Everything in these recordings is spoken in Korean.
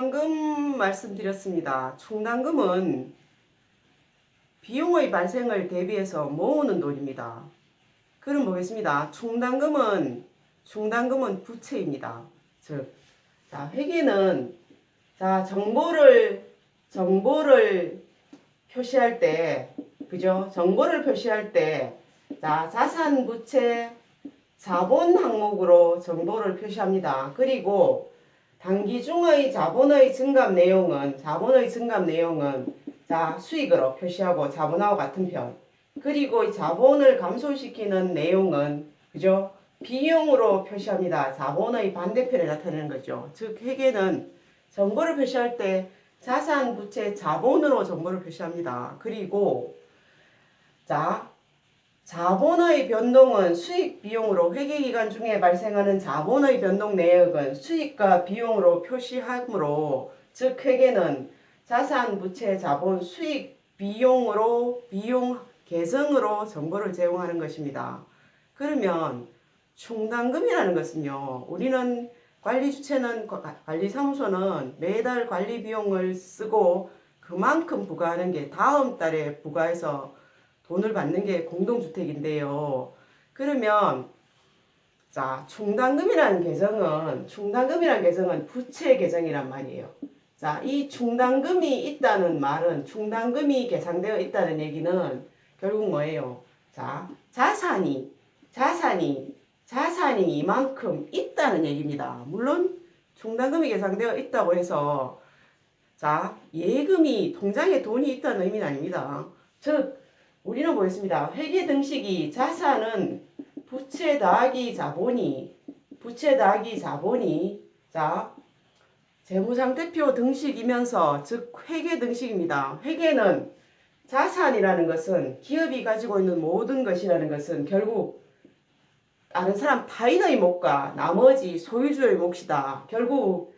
방금 말씀드렸습니다. 충당금은 비용의 발생을 대비해서 모으는 돈입니다. 그럼 보겠습니다. 충당금은 부채입니다. 즉, 자, 회계는 자, 정보를 표시할 때, 그죠? 정보를 표시할 때, 자, 자산, 부채, 자본 항목으로 정보를 표시합니다. 그리고 단기 중의 자본의 증감 내용은 자, 수익으로 표시하고 자본하고 같은 편. 그리고 이 자본을 감소시키는 내용은 그죠? 비용으로 표시합니다. 자본의 반대편에 나타내는 거죠. 즉 회계는 정보를 표시할 때 자산, 부채, 자본으로 정보를 표시합니다. 그리고 자, 자본의 변동은 수익 비용으로 회계기간 중에 발생하는 자본의 변동 내역은 수익과 비용으로 표시하므로 즉 회계는 자산, 부채, 자본, 수익, 비용으로 비용 계정으로 정보를 제공하는 것입니다. 그러면 충당금이라는 것은요. 우리는 관리사무소는 매달 관리 비용을 쓰고 그만큼 부과하는 게 다음 달에 부과해서 돈을 받는 게 공동주택인데요. 그러면 자, 충당금이라는 계정은 부채 계정이란 말이에요. 자, 이 충당금이 있다는 말은 충당금이 계상되어 있다는 얘기는 결국 뭐예요? 자, 자산이 이만큼 있다는 얘기입니다. 물론 충당금이 계상되어 있다고 해서 자, 예금이 통장에 돈이 있다는 의미는 아닙니다. 즉 우리는 보겠습니다. 회계 등식이 자산은 부채 더하기 자본이 자 재무상태표 등식이면서 즉 회계 등식입니다. 회계는 자산이라는 것은 기업이 가지고 있는 모든 것이라는 것은 결국 다른 사람 타인의 몫과 나머지 소유주의 몫이다. 결국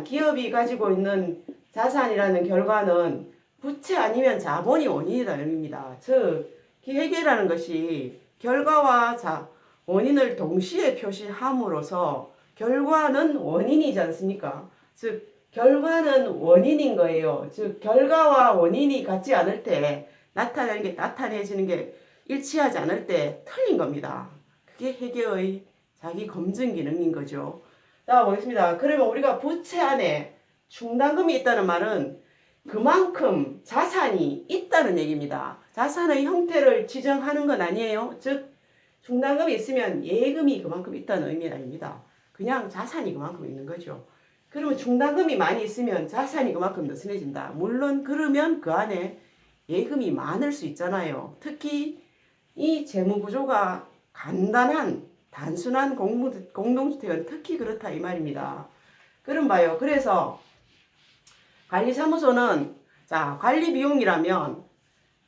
기업이 가지고 있는 자산이라는 결과는 부채 아니면 자본이 원인이다 의미입니다. 즉 회계라는 것이 결과와 원인을 동시에 표시함으로써 결과는 원인이지 않습니까? 즉 결과는 원인인 거예요. 즉 결과와 원인이 같지 않을 때 나타내지는 게 일치하지 않을 때 틀린 겁니다. 그게 회계의 자기 검증 기능인 거죠. 자, 보겠습니다. 그러면 우리가 부채 안에 충당금이 있다는 말은 그만큼 자산이 있다는 얘기입니다. 자산의 형태를 지정하는 건 아니에요. 즉 충당금이 있으면 예금이 그만큼 있다는 의미는 아닙니다. 그냥 자산이 그만큼 있는 거죠. 그러면 충당금이 많이 있으면 자산이 그만큼 느슨해진다. 물론 그러면 그 안에 예금이 많을 수 있잖아요. 특히 이 재무구조가 단순한 공동주택은 특히 그렇다 이 말입니다. 그럼 봐요. 그래서 관리사무소는 자 관리 비용이라면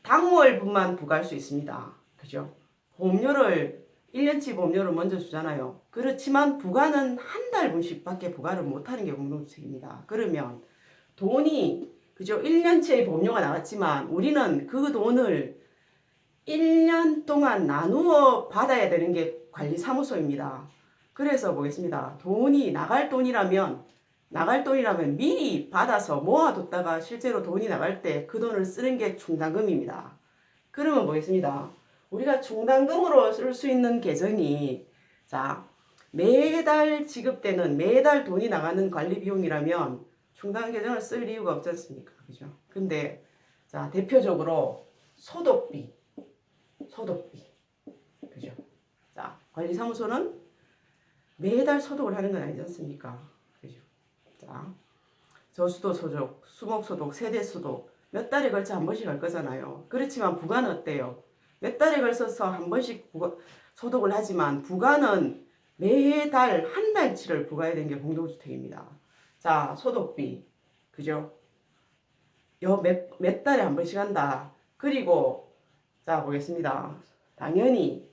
당월분만 부과할 수 있습니다. 그죠? 보험료를 1년치 보험료를 먼저 주잖아요. 그렇지만 부과는 한 달분씩밖에 부과를 못하는 게 공동주택입니다. 그러면 돈이 그죠? 1년치의 보험료가 나왔지만 우리는 그 돈을 1년 동안 나누어 받아야 되는 게 관리사무소입니다. 그래서 보겠습니다. 나갈 돈이라면 미리 받아서 모아뒀다가 실제로 돈이 나갈 때 그 돈을 쓰는 게 충당금입니다. 그러면 보겠습니다. 우리가 충당금으로 쓸 수 있는 계정이 자 매달 돈이 나가는 관리 비용이라면 충당 계정을 쓸 이유가 없지 않습니까? 그죠? 근데 자 대표적으로 소독비 그죠? 자 관리사무소는 매달 소독을 하는 건 아니지 않습니까? 그죠? 자 저수도 소독, 수목 소독, 세대 소독 몇 달에 걸쳐 한 번씩 할 거잖아요. 그렇지만 부가는 어때요? 몇 달에 걸쳐서 한 번씩 소독을 하지만 부가는 매달 한 달치를 부과해야 되는 게 공동주택입니다. 자, 소독비. 그죠? 몇 달에 한 번씩 한다. 그리고 자, 보겠습니다. 당연히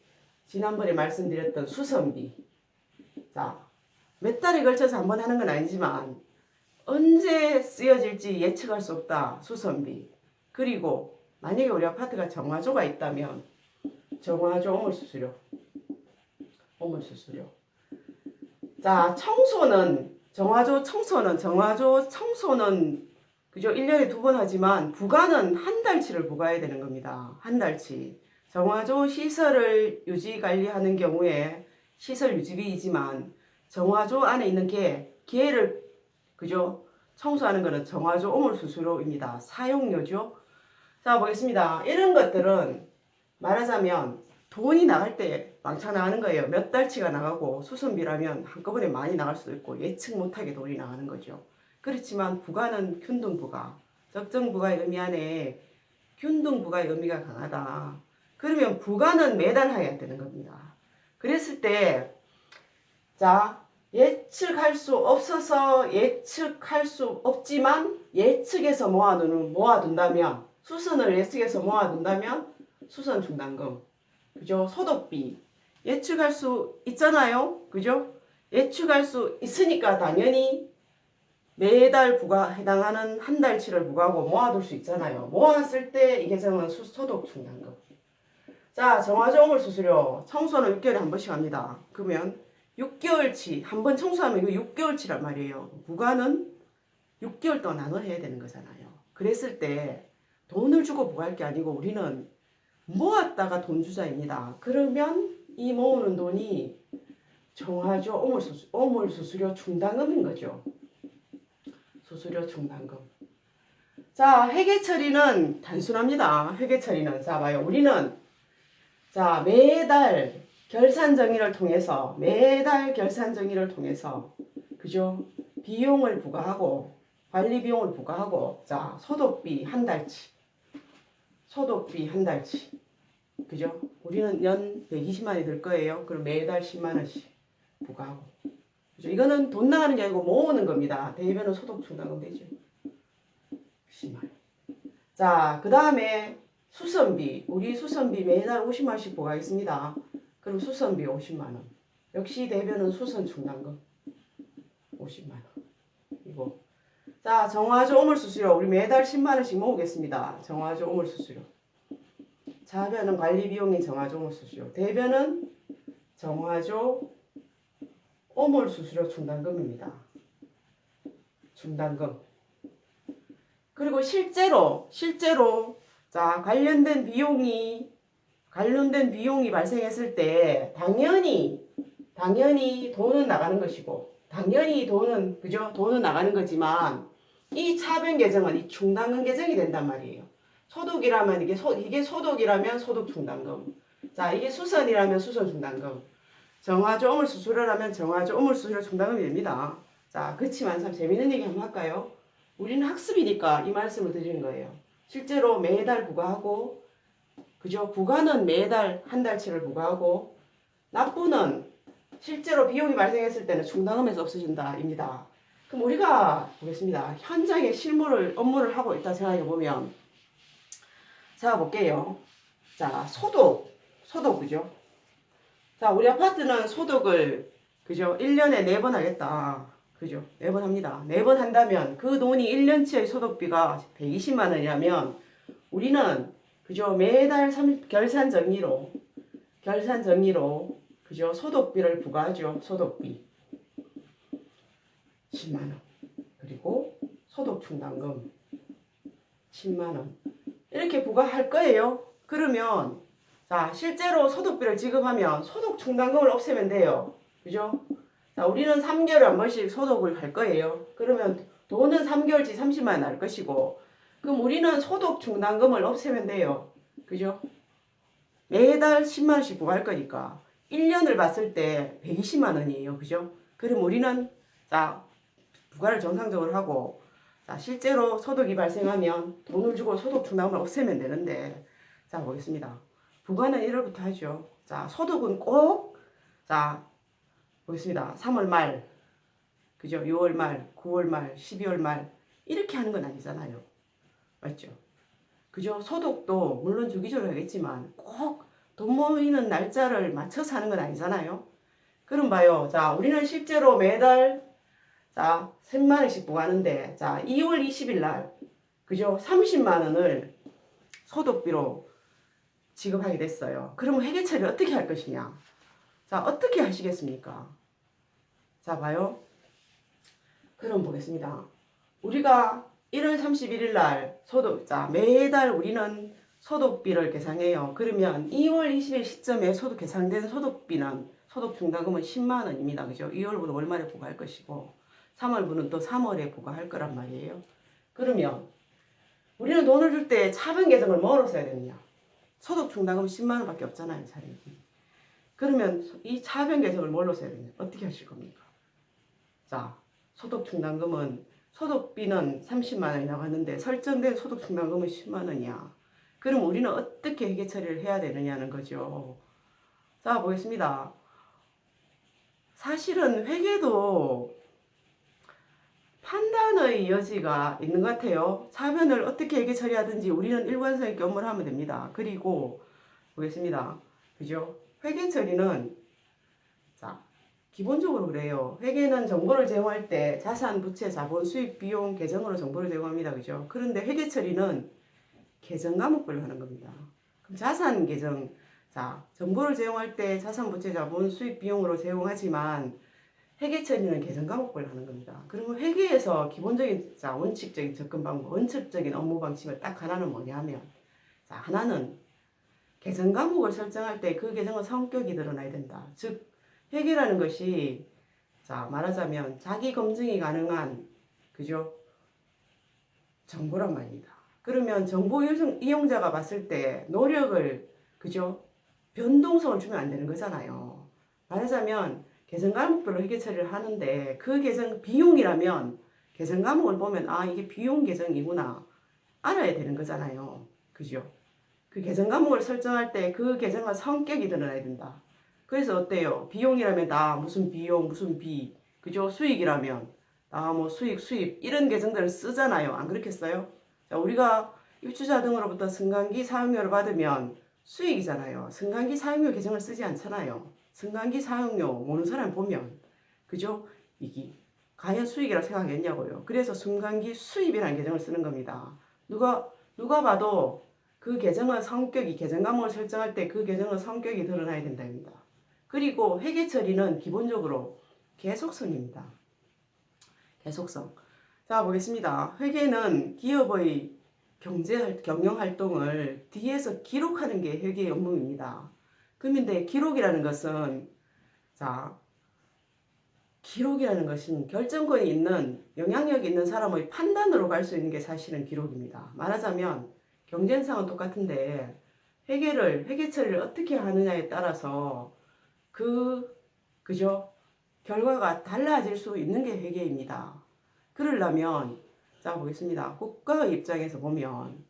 지난번에 말씀드렸던 수선비. 자, 몇 달에 걸쳐서 한 번 하는 건 아니지만 언제 쓰여질지 예측할 수 없다. 수선비. 그리고 만약에 우리 아파트가 정화조가 있다면 정화조 오물수수료. 자, 청소는 정화조 청소는 그죠? 1년에 2번 하지만 부가는 한 달치를 부과해야 되는 겁니다. 한 달치. 정화조 시설을 유지 관리하는 경우에 시설 유지비이지만 정화조 안에 있는 개를 그죠? 청소하는 것은 정화조 오물 수수료입니다. 사용료죠. 자, 보겠습니다. 이런 것들은 말하자면 돈이 나갈 때 왕창 나가는 거예요. 몇 달치가 나가고 수선비라면 한꺼번에 많이 나갈 수도 있고 예측 못하게 돈이 나가는 거죠. 그렇지만 부가는 균등부가, 적정부가의 의미 안에 균등부가의 의미가 강하다. 그러면 부가는 매달 해야 되는 겁니다. 그랬을 때 자, 예측할 수 없어서 예측할 수 없지만 예측해서 모아둔다면 수선을 예측해서 모아둔다면 수선 중단금 그죠? 소독비 예측할 수 있잖아요. 그죠? 예측할 수 있으니까 당연히 매달 해당하는 한 달치를 부과하고 모아둘 수 있잖아요. 모았을 때 이 계정은 소독 중단금. 자, 정화조물 수수료 청소는 6개월에 한 번씩 합니다. 그러면 6개월치 한 번 청소하면 이거 6개월치란 말이에요. 부과는 6개월 동안 나눠 해야 되는 거잖아요. 그랬을 때 돈을 주고 부과할 게 아니고 우리는 모았다가 돈 주자입니다. 그러면 이 모으는 돈이 정화조 오물 수수료 중단금인 거죠. 수수료 중단금. 자, 회계 처리는 단순합니다. 회계 처리는 자 봐요. 우리는 자 매달 결산 정의를 통해서 그죠? 비용을 부과하고 관리 비용을 부과하고 자 소독비 한 달치 그죠? 우리는 연 120만 원이 들 거예요. 그럼 매달 10만 원씩 부과하고 그죠? 이거는 돈 나가는 게 아니고 모으는 겁니다. 대변은 소독 중단금 되죠. 10만 원. 자, 그 다음에 수선비. 우리 수선비 매달 50만 원씩 부과하겠습니다. 그럼 수선비 50만 원. 역시 대변은 수선 중단금 50만 원. 이거. 자, 정화조 오물 수수료. 우리 매달 10만 원씩 모으겠습니다. 정화조 오물 수수료. 자변은 관리 비용인 정화조 오물 수수료. 대변은 정화조 오물 수수료 중단금입니다. 중단금. 그리고 실제로 자, 관련된 비용이 발생했을 때 당연히 돈은 나가는 것이고 당연히 그죠? 돈은 나가는 거지만 이 차변 계정은 이 중단금 계정이 된단 말이에요. 소독이라면 이게 소독이라면 소독 중단금. 자, 이게 수선이라면 수선 중단금. 정화조 오물 수수료라면 정화조 오물 수수료 중단금이 됩니다. 자, 그렇지만 참 재밌는 얘기 한번 할까요? 우리는 학습이니까 이 말씀을 드리는 거예요. 실제로 매달 부과하고 그죠? 부과는 매달 한 달치를 부과하고 납부는 실제로 비용이 발생했을 때는 중단금에서 없어진다입니다. 그럼 우리가 보겠습니다. 현장에 업무를 하고 있다 생각해 보면 자 볼게요. 자 소독 그죠? 자 우리 아파트는 소독을 그죠? 1년에 4번 하겠다. 그죠? 4번 합니다. 4번 한다면 그 돈이 1년치의 소독비가 120만 원이라면 우리는 그죠? 매달 결산 정리로 그죠? 소독비를 부과하죠. 소독비 10만 원. 그리고 소독 충당금 10만 원. 이렇게 부과할 거예요. 그러면 자, 실제로 소독비를 지급하면 소독 충당금을 없애면 돼요. 그죠? 자, 우리는 3개월에 한 번씩 소독을 할 거예요. 그러면 돈은 3개월치 30만 원 날 것이고 그럼 우리는 소독 충당금을 없애면 돼요. 그죠? 매달 10만 원씩 부과할 거니까 1년을 봤을 때 120만 원이에요. 그죠? 그럼 우리는 자, 부과를 정상적으로 하고 자, 실제로 소득이 발생하면 돈을 주고 소득 충당금을 없애면 되는데 자, 보겠습니다. 부과는 1월부터 하죠. 자, 소득은 꼭 자, 보겠습니다. 3월 말 그죠? 6월 말, 9월 말, 12월 말 이렇게 하는 건 아니잖아요. 맞죠? 그죠? 소독도 물론 주기적으로 하겠지만 꼭 돈 모이는 날짜를 맞춰서 하는 건 아니잖아요. 그럼 봐요. 자, 우리는 실제로 매달 자, 10만 원씩 부과하는데 자, 2월 20일 날 그죠? 30만 원을 소독비로 지급하게 됐어요. 그러면 회계 처리를 어떻게 할 것이냐? 자, 어떻게 하시겠습니까? 자, 봐요. 그럼 보겠습니다. 우리가 1월 31일 날 소득자 매달 우리는 소득비를 계산해요. 그러면 2월 20일 시점에 계산된 소득비는 소득중과금은 10만 원입니다. 그죠? 2월부터 월말에 부과할 것이고 3월부는 또 3월에 부과할 거란 말이에요. 그러면 우리는 돈을 줄 때 차변 계정을 뭐로 써야 되느냐? 소득중과금 10만 원밖에 없잖아요. 자력이. 그러면 이 차변 계정을 뭘로 써야 되냐? 어떻게 하실 겁니까? 자, 소득중간금은 소득비는 30만 원이 나갔는데 설정된 소득중간금은 10만 원이야. 그럼 우리는 어떻게 회계 처리를 해야 되느냐는 거죠. 자, 보겠습니다. 사실은 회계도 판단의 여지가 있는 것 같아요. 차변을 어떻게 회계 처리하든지 우리는 일관성 있게 업무를 하면 됩니다. 그리고 보겠습니다. 그죠? 회계 처리는 자, 기본적으로 그래요. 회계는 정보를 제공할 때 자산, 부채, 자본, 수익, 비용, 계정으로 정보를 제공합니다. 그죠? 그런데 회계 처리는 계정 과목별로 하는 겁니다. 그럼 자산 계정, 자, 정보를 제공할 때 자산, 부채, 자본, 수익, 비용으로 제공하지만 회계 처리는 계정 과목별로 하는 겁니다. 그러면 회계에서 기본적인 자, 원칙적인 접근 방법, 원칙적인 업무 방침을 딱 하나는 뭐냐면 자, 하나는 계정 과목을 설정할 때 그 계정의 성격이 드러나야 된다. 즉 회계라는 것이 자 말하자면 자기 검증이 가능한 그죠 정보란 말입니다. 그러면 정보 이용자가 봤을 때 노력을 그죠 변동성을 주면 안 되는 거잖아요. 말하자면 계정 과목별로 회계 처리를 하는데 그 계정 비용이라면 계정 과목을 보면 아 이게 비용 계정이구나 알아야 되는 거잖아요. 그죠? 그 계정 과목을 설정할 때 그 계정과 성격이 드러나야 된다. 그래서 어때요? 비용이라면 나 무슨 비용 무슨 비 그죠? 수익이라면 나 뭐 수입 이런 계정들을 쓰잖아요. 안 그렇겠어요? 자, 우리가 입주자 등으로부터 승강기 사용료를 받으면 수익이잖아요. 승강기 사용료 계정을 쓰지 않잖아요. 승강기 사용료 모르는 사람 보면 그죠? 이게 과연 수익이라고 생각했냐고요. 그래서 승강기 수입이라는 계정을 쓰는 겁니다. 누가 봐도 그 계정의 성격이 계정 과목을 설정할 때 그 계정의 성격이 드러나야 된답니다. 그리고 회계 처리는 기본적으로 계속성입니다. 계속성. 자, 보겠습니다. 회계는 기업의 경영 활동을 뒤에서 기록하는 게 회계의 업무입니다. 그런데 기록이라는 것은 자, 기록이라는 것은 결정권이 있는 영향력 있는 사람의 판단으로 갈 수 있는 게 사실은 기록입니다. 말하자면 경쟁상은 똑같은데 회계 처리를 어떻게 하느냐에 따라서 그죠? 결과가 달라질 수 있는 게 회계입니다. 그러려면 자 보겠습니다. 국가의 입장에서 보면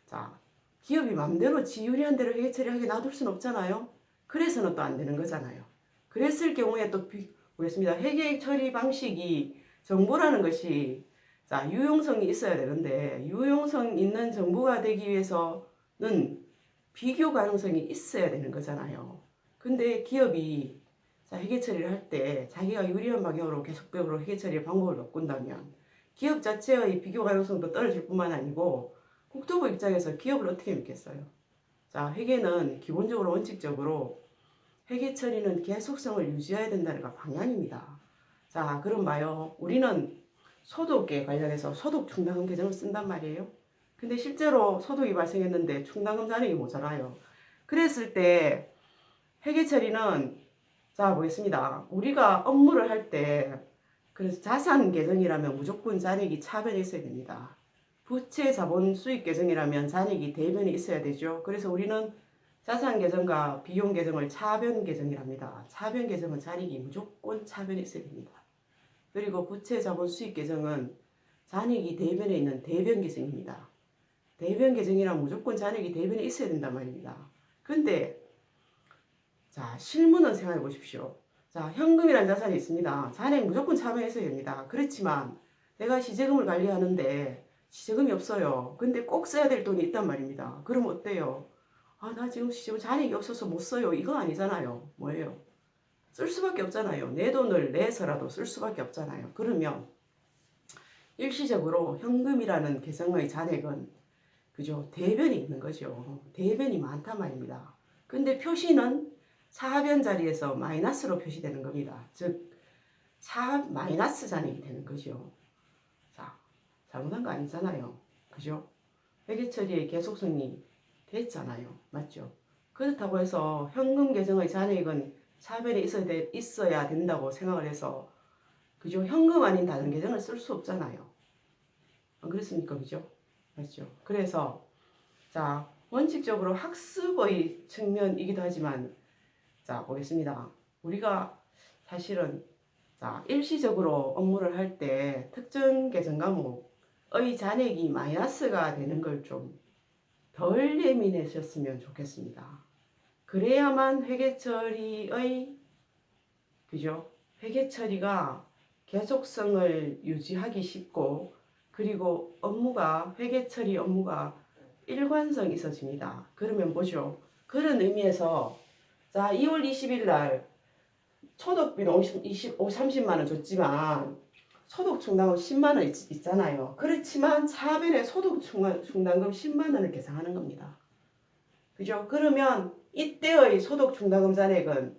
자 기업이 마음대로 지유리한 대로 회계 처리하게 놔둘 수는 없잖아요. 그래서는 또 안 되는 거잖아요. 그랬을 경우에 또 보겠습니다. 회계 처리 방식이 정보라는 것이 자 유용성이 있어야 되는데 유용성 있는 정보가 되기 위해서는 비교 가능성이 있어야 되는 거잖아요. 근데 기업이 자, 회계 처리를 할 때 자기가 유리한 방향으로 계속적으로 회계 처리 방법을 바꾼다면 기업 자체의 비교 가능성도 떨어질 뿐만 아니고 국토부 입장에서 기업을 어떻게 믿겠어요? 자, 회계는 기본적으로 원칙적으로 회계 처리는 계속성을 유지해야 된다는 게 방향입니다. 자, 그럼 봐요. 우리는 소득에 관련해서 소득 충당금 계정을 쓴단 말이에요. 근데 실제로 소득이 발생했는데 충당금 잔액이 모자라요. 그랬을 때 회계 처리는 자 보겠습니다. 우리가 업무를 할 때 그래서 자산 계정이라면 무조건 잔액이 차변이 있어야 됩니다. 부채 자본 수익 계정이라면 잔액이 대변이 있어야 되죠. 그래서 우리는 자산 계정과 비용 계정을 차변 계정이랍니다. 차변 계정은 잔액이 무조건 차변이 있어야 됩니다. 그리고 부채 자본 수익 계정은 잔액이 대변에 있는 대변 계정입니다. 대변 계정이란 무조건 잔액이 대변에 있어야 된단 말입니다. 근데 자, 실무는 생각해 보십시오. 자, 현금이라는 자산이 있습니다. 잔액 무조건 참여했어야 됩니다. 그렇지만 내가 시제금을 관리하는데 시제금이 없어요. 근데 꼭 써야 될 돈이 있단 말입니다. 그럼 어때요? 아, 나 지금 시제금 잔액이 없어서 못 써요. 이거 아니잖아요. 뭐예요? 쓸 수밖에 없잖아요. 내 돈을 내서라도 쓸 수밖에 없잖아요. 그러면 일시적으로 현금이라는 계정의 잔액은 그죠? 대변이 있는 거죠. 대변이 많단 말입니다. 근데 표시는 사변 자리에서 마이너스로 표시되는 겁니다. 즉, 마이너스 잔액이 되는 거죠. 잘못한 거 아니잖아요. 그죠? 회계 처리의 계속성이 됐잖아요. 맞죠? 그렇다고 해서 현금 계정의 잔액은 차변에 있어야 된다고 생각을 해서 그죠? 현금 아닌 다른 계정을 쓸 수 없잖아요. 안 그렇습니까? 그죠? 맞죠? 그래서 자, 원칙적으로 학습의 측면이기도 하지만 자, 보겠습니다. 우리가 사실은 자, 일시적으로 업무를 할 때 특정 계정 과목의 잔액이 마이너스가 되는 걸 좀 덜 예민해졌으면 좋겠습니다. 그래야만 회계 처리의 그죠? 회계 처리가 계속성을 유지하기 쉽고 그리고 업무가 회계 처리 업무가 일관성 있어집니다. 그러면 보죠. 그런 의미에서 자 2월 20일 날 소득비는 30만 원 줬지만 소득 충당금 10만 원 있잖아요. 그렇지만 차변에 소득 충당금 10만 원을 계산하는 겁니다. 그죠? 그러면 이때의 소득 충당금 잔액은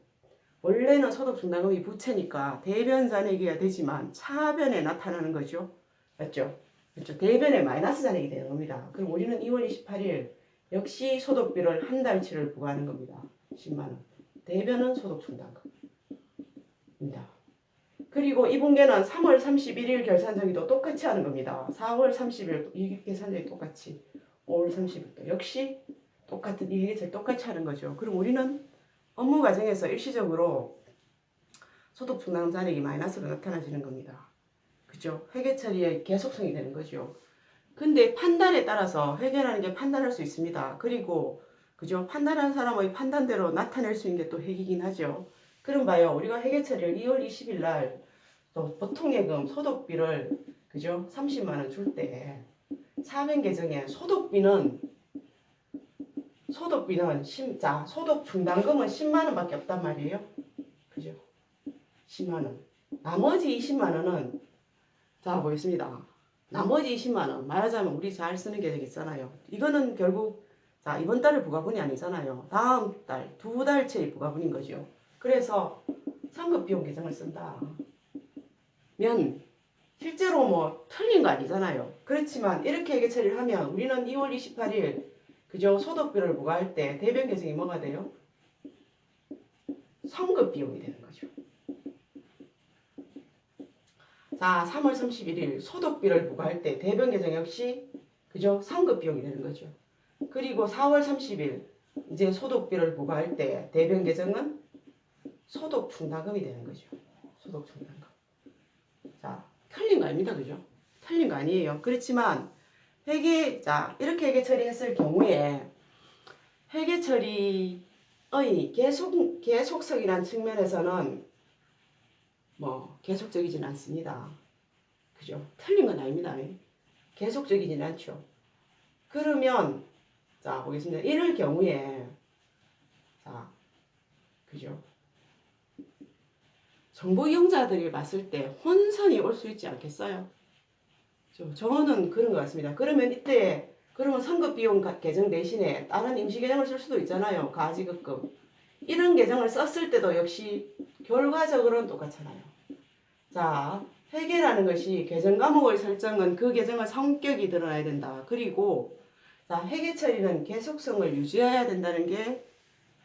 원래는 소득 충당금이 부채니까 대변 잔액이어야 되지만 차변에 나타나는 거죠. 맞죠? 그렇죠. 대변에 마이너스 잔액이 되는 겁니다. 그럼 우리는 2월 28일 역시 소득비를 한 달치를 부과하는 겁니다. 10만 원. 대변은 소득 충당금입니다. 그리고 이 분계는 3월 31일 결산정의도 똑같이 하는 겁니다. 4월 30일 이 계산정이 똑같이 5월 30일도 역시 똑같은 이 회계처리 똑같이 하는 거죠. 그럼 우리는 업무 과정에서 일시적으로 소득 충당 잔액이 마이너스로 나타나지는 겁니다. 그죠? 회계 처리의 계속성이 되는 거죠. 근데 판단에 따라서 회계라는 게 판단할 수 있습니다. 그리고 그죠? 판단한 사람의 판단대로 나타낼 수 있는 게 또 회계이긴 하죠. 그럼 봐요. 우리가 회계 처리를 2월 20일 날 또 보통예금 소득비를 그죠? 30만 원 줄 때 차변 계정에 소득비는 자, 소득 충당금은 10만 원밖에 없단 말이에요. 그죠? 10만 원. 나머지 20만 원은 자 보겠습니다. 나머지 20만 원 말하자면 우리 잘 쓰는 계정 있잖아요. 이거는 결국 자 이번 달에 부가분이 아니잖아요. 다음 달 두 달치의 부가분인 거죠. 그래서 성급 비용 계정을 쓴다. 면 실제로 뭐 틀린 거 아니잖아요. 그렇지만 이렇게 회계 처리를 하면 우리는 2월 28일 그죠? 소득비를 부과할 때 대변 계정이 뭐가 돼요? 성급 비용이 되는 거죠. 자, 3월 31일 소득비를 부과할 때 대변 계정 역시 그죠? 성급 비용이 되는 거죠. 그리고 4월 30일 이제 소득비를 부과할 때 대변 계정은 소득 충당금이 되는 거죠. 소득 충당금. 자, 틀린 거 아닙니다. 그죠? 틀린 거 아니에요. 그렇지만 자, 이렇게 회계 처리했을 경우에 회계 처리의 계속성이라는 측면에서는 뭐 계속적이진 않습니다. 그죠? 틀린 건 아닙니다. 계속적이진 않죠. 그러면 자 보겠습니다. 이럴 경우에 자 그죠? 정보 이용자들이 봤을 때 혼선이 올 수 있지 않겠어요? 저는 그런 것 같습니다. 그러면 이때 그러면 선급 비용 계정 대신에 다른 임시 계정을 쓸 수도 있잖아요. 가지급금 이런 계정을 썼을 때도 역시 결과적으로는 똑같잖아요. 자 회계라는 것이 계정 과목의 설정은 그 계정의 성격이 드러나야 된다. 그리고 자 회계 처리는 계속성을 유지해야 된다는 게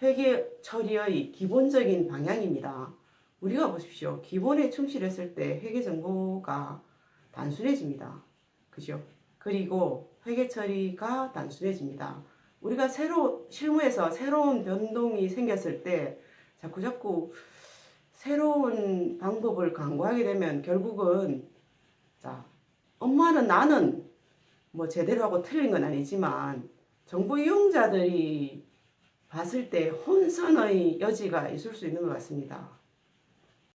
회계 처리의 기본적인 방향입니다. 우리가 보십시오. 기본에 충실했을 때 회계 정보가 단순해집니다. 그죠? 그리고 회계 처리가 단순해집니다. 우리가 실무에서 새로운 변동이 생겼을 때 자꾸 새로운 방법을 강구하게 되면 결국은 자, 업무하는 나는 뭐 제대로 하고 틀린 건 아니지만 정보 이용자들이 봤을 때 혼선의 여지가 있을 수 있는 것 같습니다.